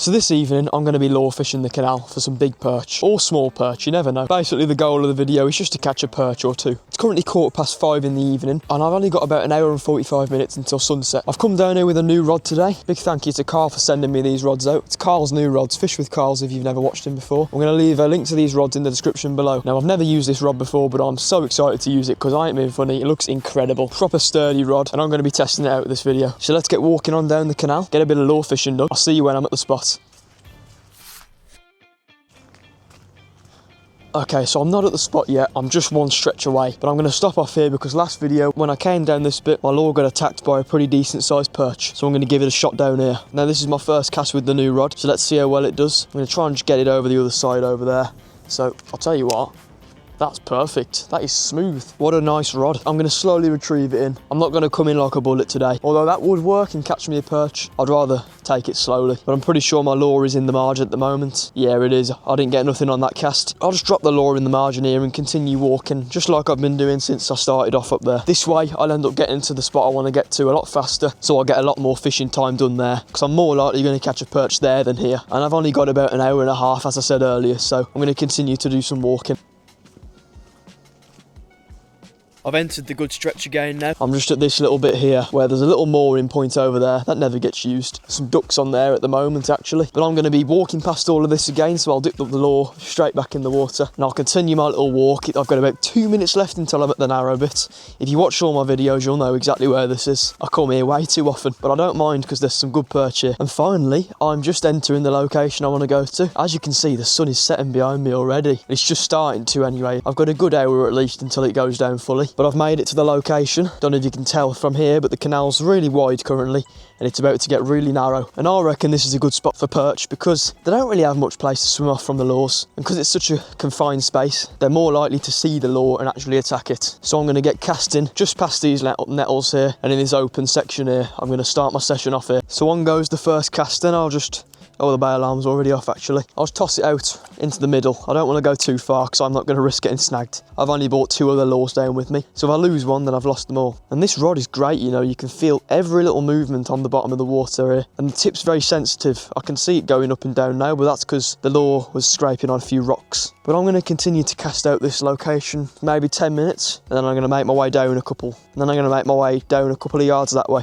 So this evening I'm going to be lure fishing the canal for some big perch, or small perch, you never know. Basically the goal of the video is just to catch a perch or two. It's currently 5:15 in the evening and I've only got about an hour and 45 minutes until sunset. I've come down here with a new rod today. Big thank you to Carl for sending me these rods out. It's Carl's new rods, Fish with Carl's if you've never watched him before. I'm going to leave a link to these rods in the description below. Now I've never used this rod before but I'm so excited to use it because I ain't being funny, it looks incredible. Proper sturdy rod and I'm going to be testing it out with this video. So let's get walking on down the canal, get a bit of lure fishing done. I'll see you when I'm at the spot. Okay, so I'm not at the spot yet, I'm just one stretch away, but I'm going to stop off here because last video, when I came down this bit, my lure got attacked by a pretty decent sized perch, so I'm going to give it a shot down here. Now this is my first cast with the new rod, so let's see how well it does. I'm going to try and just get it over the other side over there. So, I'll tell you what, that's perfect. That is smooth. What a nice rod. I'm going to slowly retrieve it in. I'm not going to come in like a bullet today. Although that would work and catch me a perch, I'd rather take it slowly. But I'm pretty sure my lure is in the margin at the moment. Yeah, it is. I didn't get nothing on that cast. I'll just drop the lure in the margin here and continue walking, just like I've been doing since I started off up there. This way, I'll end up getting to the spot I want to get to a lot faster, so I'll get a lot more fishing time done there, because I'm more likely going to catch a perch there than here. And I've only got about an hour and a half, as I said earlier, so I'm going to continue to do some walking. I've entered the good stretch again now. I'm just at this little bit here where there's a little mooring point over there that never gets used. Some ducks on there at the moment actually, but I'm going to be walking past all of this again, so I'll dip up the lure straight back in the water and I'll continue my little walk. I've got about 2 minutes left until I'm at the narrow bit. If you watch all my videos you'll know exactly where this is. I come here way too often, but I don't mind because there's some good perch here. And finally I'm just entering the location I want to go to. As you can see, the sun is setting behind me already. It's just starting to anyway. I've got a good hour at least until it goes down fully. But I've made it to the location. Don't know if you can tell from here, but the canal's really wide currently and it's about to get really narrow. And I reckon this is a good spot for perch because they don't really have much place to swim off from the lures. And because it's such a confined space, they're more likely to see the lure and actually attack it. So I'm going to get casting just past these nettles here, and in this open section here, I'm going to start my session off here. So on goes the first cast, and I'll just... Oh, the bail arm's already off actually. I'll just toss it out into the middle. I don't want to go too far because I'm not going to risk getting snagged. I've only brought 2 other lures down with me, so if I lose one then I've lost them all. And this rod is great, you know, you can feel every little movement on the bottom of the water here. And the tip's very sensitive. I can see it going up and down now, but that's because the lure was scraping on a few rocks. But I'm going to continue to cast out this location maybe 10 minutes, and then I'm going to make my way down a couple. And then I'm going to make my way down a couple of yards that way.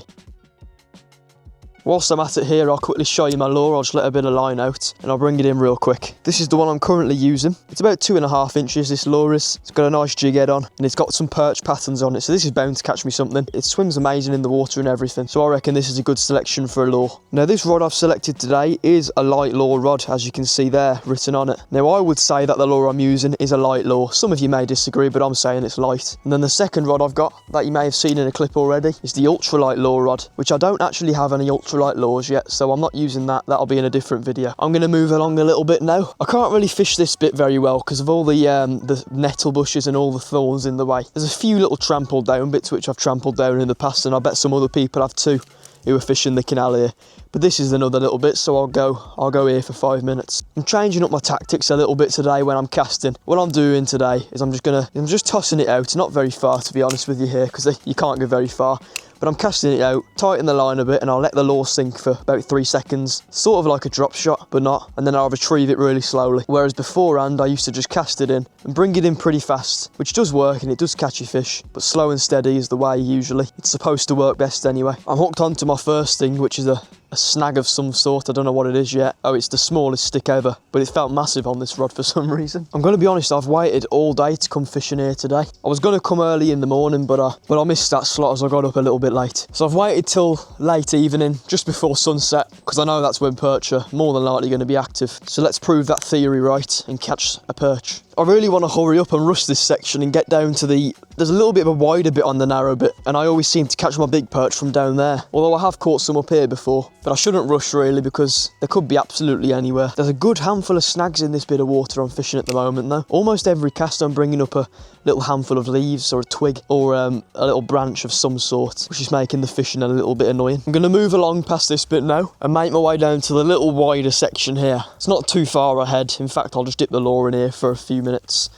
Whilst I'm at it here, I'll quickly show you my lure. I'll just let a bit of line out and I'll bring it in real quick. This is the one I'm currently using. It's about 2.5 inches, this lure is. It's got a nice jig head on and it's got some perch patterns on it, so this is bound to catch me something. It swims amazing in the water and everything, so I reckon this is a good selection for a lure. Now this rod I've selected today is a light lure rod, as you can see there written on it. Now I would say that the lure I'm using is a light lure. Some of you may disagree, but I'm saying it's light. And then the second rod I've got, that you may have seen in a clip already, is the ultralight lure rod, which I don't actually have any ultralight lures yet, so I'm not using that. That'll be in a different video. I'm going to move along a little bit now. I can't really fish this bit very well because of all the nettle bushes and all the thorns in the way. There's a few little trampled down bits which I've trampled down in the past, and I bet some other people have too who are fishing the canal here. But this is another little bit, so I'll go here for 5 minutes. I'm changing up my tactics a little bit today when I'm casting. What I'm doing today is I'm just tossing it out, not very far to be honest with you here, because you can't go very far. But I'm casting it out, tighten the line a bit, and I'll let the lure sink for about 3 seconds. Sort of like a drop shot, but not. And then I'll retrieve it really slowly. Whereas beforehand, I used to just cast it in and bring it in pretty fast, which does work and it does catch your fish. But slow and steady is the way usually. It's supposed to work best anyway. I'm hooked onto my first thing, which is a snag of some sort. I don't know what it is yet. Oh, it's the smallest stick ever, but it felt massive on this rod for some reason. I'm going to be honest, I've waited all day to come fishing here today. I was going to come early in the morning, but I missed that slot as I got up a little bit late. So I've waited till late evening, just before sunset, because I know that's when perch are more than likely going to be active. So let's prove that theory right and catch a perch. I really want to hurry up and rush this section and get down to there's a little bit of a wider bit on the narrow bit, and I always seem to catch my big perch from down there. Although I have caught some up here before, but I shouldn't rush really because they could be absolutely anywhere. There's a good handful of snags in this bit of water I'm fishing at the moment though. Almost every cast I'm bringing up a little handful of leaves or a twig or a little branch of some sort, which is making the fishing a little bit annoying. I'm going to move along past this bit now and make my way down to the little wider section here. It's not too far ahead. In fact, I'll just dip the lure in here for a few minutes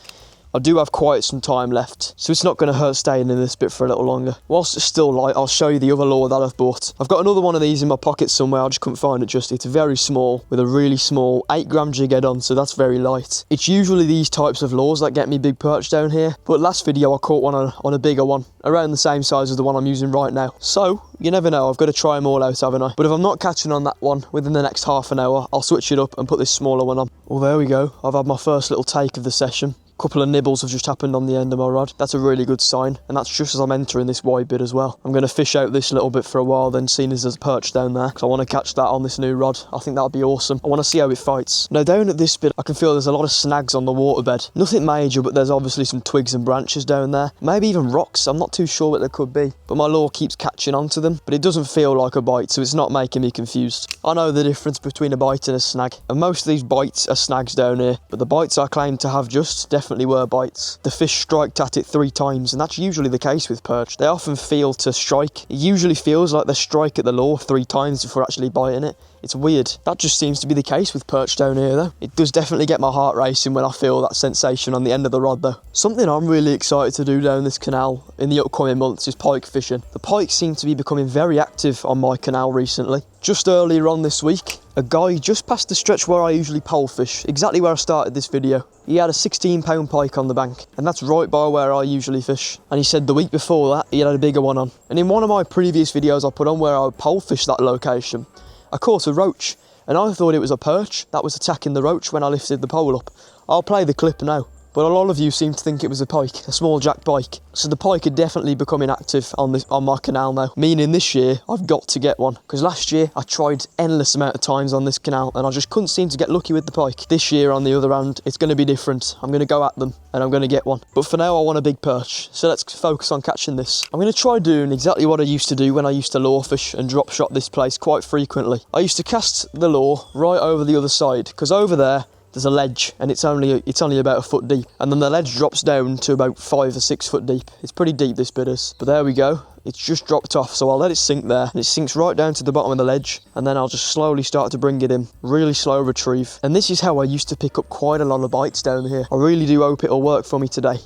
I do have quite some time left, so it's not going to hurt staying in this bit for a little longer. Whilst it's still light, I'll show you the other lure that I've bought. I've got another one of these in my pocket somewhere, I just couldn't find it just. It's very small, with a really small 8-gram jig head on, so that's very light. It's usually these types of lures that get me big perch down here, but last video I caught one on a bigger one, around the same size as the one I'm using right now. So, you never know, I've got to try them all out, haven't I? But if I'm not catching on that one within the next half an hour, I'll switch it up and put this smaller one on. Well, there we go. I've had my first little take of the session. Couple of nibbles have just happened on the end of my rod. That's a really good sign, and that's just as I'm entering this wide bit as well. I'm going to fish out this little bit for a while then, seeing as there's a perch down there, because I want to catch that on this new rod. I think that'll be awesome. I want to see how it fights. Now down at this bit I can feel there's a lot of snags on the waterbed. Nothing major, but there's obviously some twigs and branches down there, maybe even rocks. I'm not too sure what there could be, but my lure keeps catching onto them, but it doesn't feel like a bite, so it's not making me confused. I know the difference between a bite and a snag, and most of these bites are snags down here, but the bites I claim to have just definitely were bites. The fish striked at it 3 times, and that's usually the case with perch. They often feel to strike. It usually feels like they strike at the lure 3 times before actually biting it. It's weird. That just seems to be the case with perch down here though. It does definitely get my heart racing when I feel that sensation on the end of the rod though. Something I'm really excited to do down this canal in the upcoming months is pike fishing. The pike seem to be becoming very active on my canal recently. Just earlier on this week, a guy just past the stretch where I usually pole fish, exactly where I started this video. He had a 16-pound pike on the bank, and that's right by where I usually fish. And he said the week before that, he had a bigger one on. And in one of my previous videos I put on where I would pole fish that location, I caught a roach, and I thought it was a perch that was attacking the roach when I lifted the pole up. I'll play the clip now. But a lot of you seem to think it was a pike, a small jack pike. So the pike are definitely becoming active on my canal now. Meaning this year, I've got to get one. Because last year, I tried endless amount of times on this canal and I just couldn't seem to get lucky with the pike. This year, on the other hand, it's going to be different. I'm going to go at them and I'm going to get one. But for now, I want a big perch. So let's focus on catching this. I'm going to try doing exactly what I used to do when I used to lure fish and drop shot this place quite frequently. I used to cast the lure right over the other side, because over there, there's a ledge and it's only about a foot deep, and then the ledge drops down to about 5 or 6 foot deep. It's pretty deep, this bit is, but there we go. It's just dropped off, so I'll let it sink there, and it sinks right down to the bottom of the ledge, and then I'll just slowly start to bring it in. Really slow retrieve. And this is how I used to pick up quite a lot of bites down here. I really do hope it'll work for me today.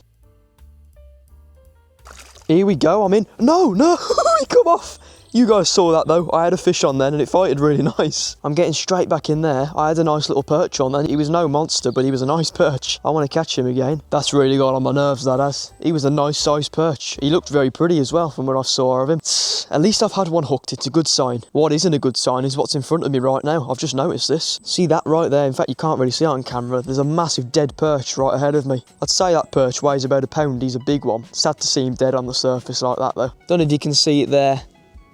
Here we go, I'm in. No, he come off. You guys saw that though. I had a fish on then and it fighted really nice. I'm getting straight back in there. I had a nice little perch on then. He was no monster, but he was a nice perch. I want to catch him again. That's really got on my nerves, that has. He was a nice sized perch. He looked very pretty as well from what I saw of him. At least I've had one hooked. It's a good sign. What isn't a good sign is what's in front of me right now. I've just noticed this. See that right there? In fact, you can't really see it on camera. There's a massive dead perch right ahead of me. I'd say that perch weighs about a pound. He's a big one. Sad to see him dead on the surface like that though. Don't know if you can see it there.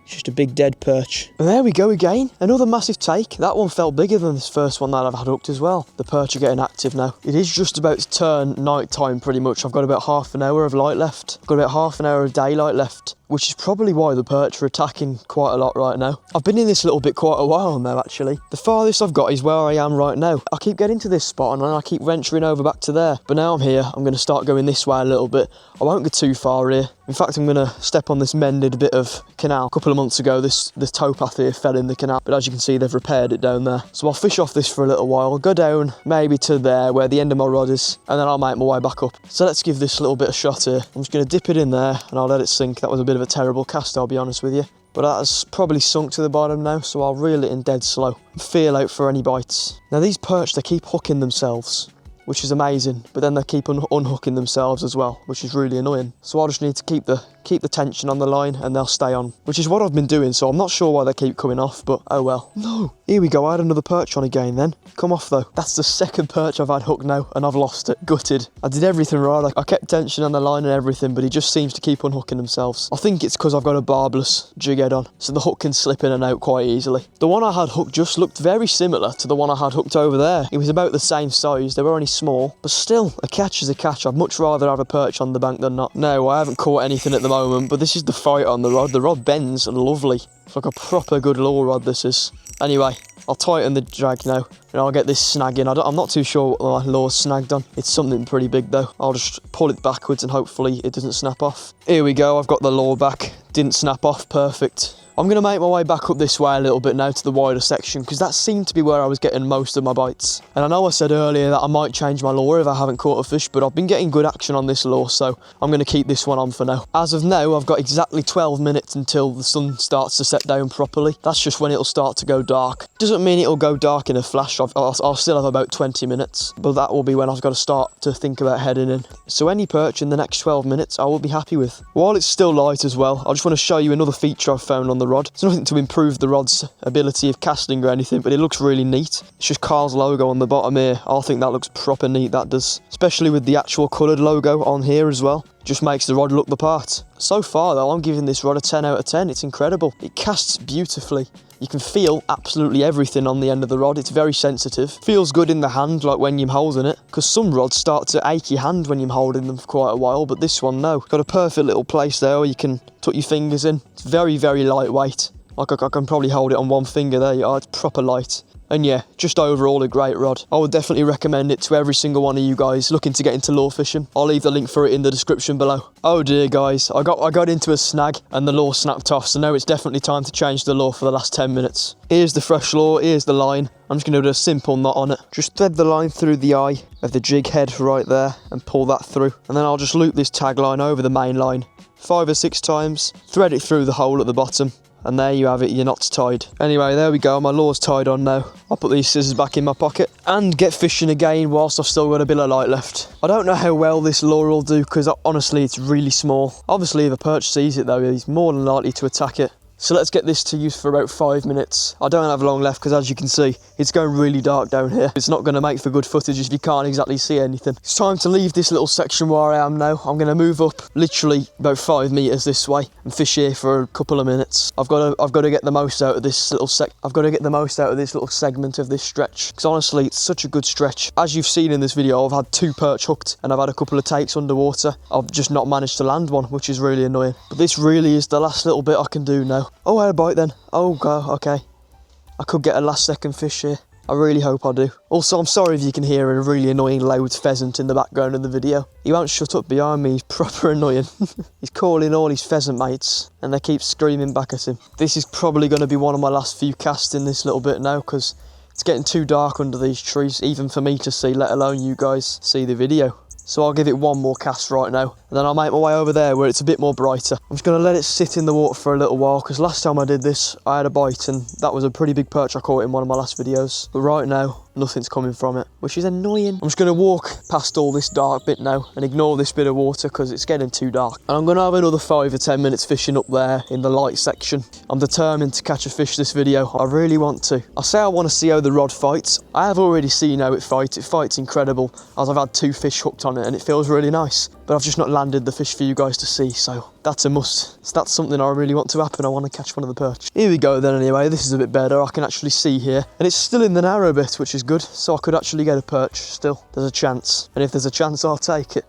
Just a big dead perch. And there we go again. Another massive take. That one felt bigger than this first one that I've had hooked as well. The perch are getting active now. It is just about to turn night time pretty much. I've got about half an hour of light left. I've got about half an hour of daylight left, which is probably why the perch are attacking quite a lot right now. I've been in this little bit quite a while now actually. The farthest I've got is where I am right now. I keep getting to this spot and then I keep venturing over back to there. But now I'm here, I'm going to start going this way a little bit. I won't go too far here. In fact, I'm going to step on this mended bit of canal. A couple of months ago, this towpath here fell in the canal, but as you can see, they've repaired it down there. So I'll fish off this for a little while, go down maybe to there where the end of my rod is, and then I'll make my way back up. So let's give this a little bit of shot here. I'm just going to dip it in there and I'll let it sink. That was a bit of a terrible cast, I'll be honest with you. But that has probably sunk to the bottom now, so I'll reel it in dead slow and feel out for any bites. Now these perch, they keep hooking themselves, which is amazing, but then they keep unhooking themselves as well, which is really annoying. So I'll just need to keep the tension on the line and they'll stay on, which is what I've been doing, so I'm not sure why they keep coming off, but oh well. No, here we go, I had another perch on again then. Come off though. That's the second perch I've had hooked now and I've lost it. Gutted. I did everything right, I kept tension on the line and everything, but he just seems to keep unhooking themselves. I think it's because I've got a barbless jig head on, so the hook can slip in and out quite easily. The one I had hooked just looked very similar to the one I had hooked over there. It was about the same size, they were only small, but still, a catch is a catch. I'd much rather have a perch on the bank than not. No, I haven't caught anything at the moment, but this is the fight on the rod. The rod bends lovely. It's like a proper good lure rod, this is. Anyway, I'll tighten the drag now, and I'll get this snag in. I'm not too sure what my lure's snagged on. It's something pretty big though. I'll just pull it backwards and hopefully it doesn't snap off. Here we go, I've got the lure back. Didn't snap off, perfect. I'm going to make my way back up this way a little bit now to the wider section, because that seemed to be where I was getting most of my bites. And I know I said earlier that I might change my lure if I haven't caught a fish, but I've been getting good action on this lure, so I'm going to keep this one on for now. As of now, I've got exactly 12 minutes until the sun starts to set down properly. That's just when it'll start to go dark. Doesn't mean it'll go dark in a flash. I'll still have about 20 minutes, but that will be when I've got to start to think about heading in. So any perch in the next 12 minutes, I will be happy with. While it's still light as well, I just want to show you another feature I've found on the rod. It's nothing to improve the rod's ability of casting or anything, but it looks really neat. It's just Carl's logo on the bottom here. I think that looks proper neat, that does. Especially with the actual coloured logo on here as well. Just makes the rod look the part. So far though, I'm giving this rod a 10 out of 10. It's incredible. It casts beautifully. You can feel absolutely everything on the end of the rod. It's very sensitive. Feels good in the hand, like when you're holding it, because some rods start to ache your hand when you're holding them for quite a while, but this one, no. Got a perfect little place there where you can tuck your fingers in. It's very, very lightweight. Like I can probably hold it on one finger. There you are, it's proper light. And yeah, just overall a great rod. I would definitely recommend it to every single one of you guys looking to get into lure fishing. I'll leave the link for it in the description below. Oh dear guys, I got into a snag and the lure snapped off, so now it's definitely time to change the lure for the last 10 minutes. Here's the fresh lure, here's the line. I'm just going to do a simple knot on it. Just thread the line through the eye of the jig head right there and pull that through. And then I'll just loop this tag line over the main line 5 or 6 times, thread it through the hole at the bottom. And there you have it, your knot's tied. Anyway, there we go, my lure's tied on now. I'll put these scissors back in my pocket and get fishing again whilst I've still got a bit of light left. I don't know how well this lure will do because honestly it's really small. Obviously if a perch sees it though, he's more than likely to attack it. So let's get this to use for about 5 minutes. I don't have long left because as you can see, it's going really dark down here. It's not going to make for good footage if you can't exactly see anything. It's time to leave this little section where I am now. I'm going to move up literally about 5 meters this way and fish here for a couple of minutes. I've got to get the most out of this little segment of this stretch, because honestly it's such a good stretch. As you've seen in this video, I've had 2 perch hooked and I've had a couple of takes underwater. I've just not managed to land one, which is really annoying. But this really is the last little bit I can do now. Oh, I had a bite then. Oh god, okay. I could get a last second fish here. I really hope I do. Also, I'm sorry if you can hear a really annoying loud pheasant in the background of the video. He won't shut up behind me, he's proper annoying. He's calling all his pheasant mates and they keep screaming back at him. This is probably going to be one of my last few casts in this little bit now, because it's getting too dark under these trees, even for me to see, let alone you guys see the video. So I'll give it one more cast right now, and then I'll make my way over there where it's a bit more brighter. I'm just going to let it sit in the water for a little while, because last time I did this, I had a bite, and that was a pretty big perch I caught in one of my last videos. But right now, nothing's coming from it, which is annoying. I'm just going to walk past all this dark bit now, and ignore this bit of water, because it's getting too dark. And I'm going to have another 5 or 10 minutes fishing up there in the light section. I'm determined to catch a fish this video. I really want to. I say I want to see how the rod fights. I have already seen how it fights. It fights incredible, as I've had 2 fish hooked on it, and it feels really nice. But I've just not landed the fish for you guys to see, so that's a must. So that's something I really want to happen. I want to catch one of the perch. Here we go then anyway, this is a bit better. I can actually see here. And it's still in the narrow bit, which is good. So I could actually get a perch still. There's a chance. And if there's a chance, I'll take it.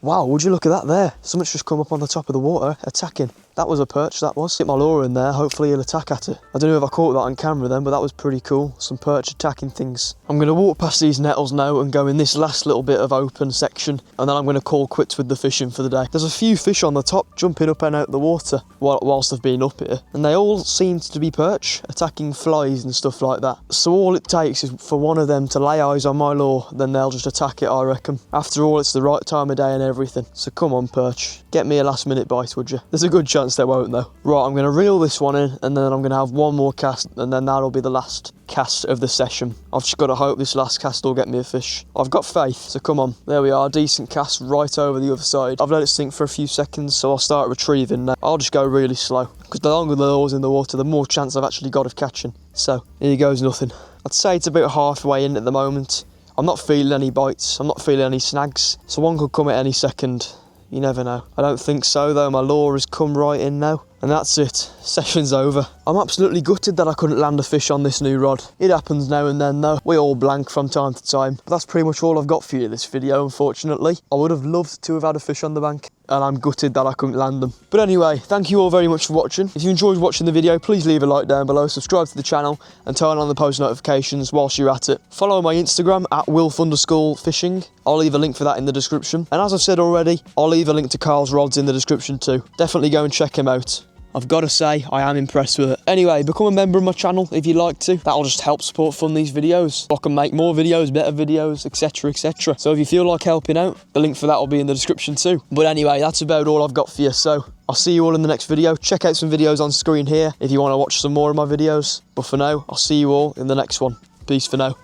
Wow, would you look at that there? Something's just come up on the top of the water, attacking. That was a perch, that was. Hit my lure in there, hopefully he'll attack at it. I don't know if I caught that on camera then, but that was pretty cool. Some perch attacking things. I'm going to walk past these nettles now and go in this last little bit of open section, and then I'm going to call quits with the fishing for the day. There's a few fish on the top jumping up and out the water whilst I've been up here, and they all seem to be perch, attacking flies and stuff like that. So all it takes is for one of them to lay eyes on my lure, then they'll just attack it, I reckon. After all, it's the right time of day and everything. So come on, perch. Get me a last minute bite, would you? There's a good chance they won't though. Right, I'm going to reel this one in, and then I'm going to have one more cast, and then that'll be the last cast of the session. I've just got to hope this last cast will get me a fish. I've got faith, so come on. There we are, decent cast right over the other side. I've let it sink for a few seconds, so I'll start retrieving now. I'll just go really slow, because the longer the lure's in the water, the more chance I've actually got of catching. So, here goes nothing. I'd say it's about halfway in at the moment. I'm not feeling any bites, I'm not feeling any snags, so one could come at any second. You never know. I don't think so though, my lure has come right in now. And that's it, session's over. I'm absolutely gutted that I couldn't land a fish on this new rod. It happens now and then though, we all blank from time to time. But that's pretty much all I've got for you this video, unfortunately. I would have loved to have had a fish on the bank. and I'm gutted that I couldn't land them. But anyway, thank you all very much for watching. If you enjoyed watching the video, please leave a like down below, subscribe to the channel, and turn on the post notifications whilst you're at it. Follow my Instagram at wilf_fishing. I'll leave a link for that in the description. And as I've said already, I'll leave a link to Carl's rods in the description too. Definitely go and check him out. I've got to say, I am impressed with it. Anyway, become a member of my channel if you'd like to. That'll just help support fund these videos. I can make more videos, better videos, etc, etc. So if you feel like helping out, the link for that will be in the description too. But anyway, that's about all I've got for you. So I'll see you all in the next video. Check out some videos on screen here if you want to watch some more of my videos. But for now, I'll see you all in the next one. Peace for now.